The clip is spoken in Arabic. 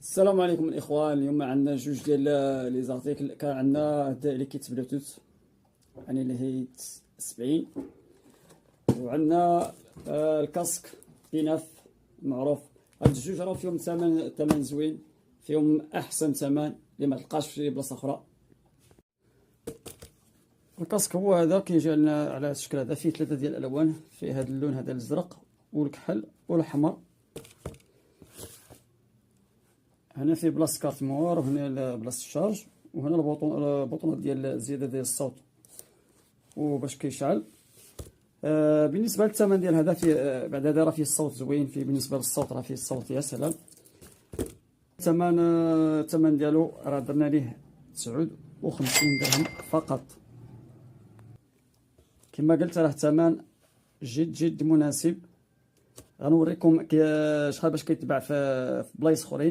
السلام عليكم الاخوان. اليوم عندنا جوج ديال لي زارتيكل. كان عندنا هذا اللي كيت بلوتوث، يعني اللي هي 70، وعندنا الكاسك بيناف معروف. هاد الجوج راه فيهم ثمن زوين، فيهم احسن ثمن اللي ما تلقاش في شي بلاصه اخرى. الكاسك هو هذا، كيجي لنا على هذا الشكل هذا، فيه ثلاثه ديال الالوان، فيه هذا اللون هذا الازرق والكحل والاحمر. هنا فيه بلاصه كارت موار، وهنا بلاصه الشارج، وهنا البطونات ديال الزياده ديال الصوت وباش كيشعل. بالنسبه للثمن ديال هذا، فيه بعد هذا راه فيه الصوت زوين، فيه بالنسبه للصوت راه فيه الصوت يا سلام. الثمن ديالو راه درنا ليه 59 درهم فقط. كما قلت راه ثمن جد مناسب. غنوريكم شحال باش كيتباع في بلايص اخرين.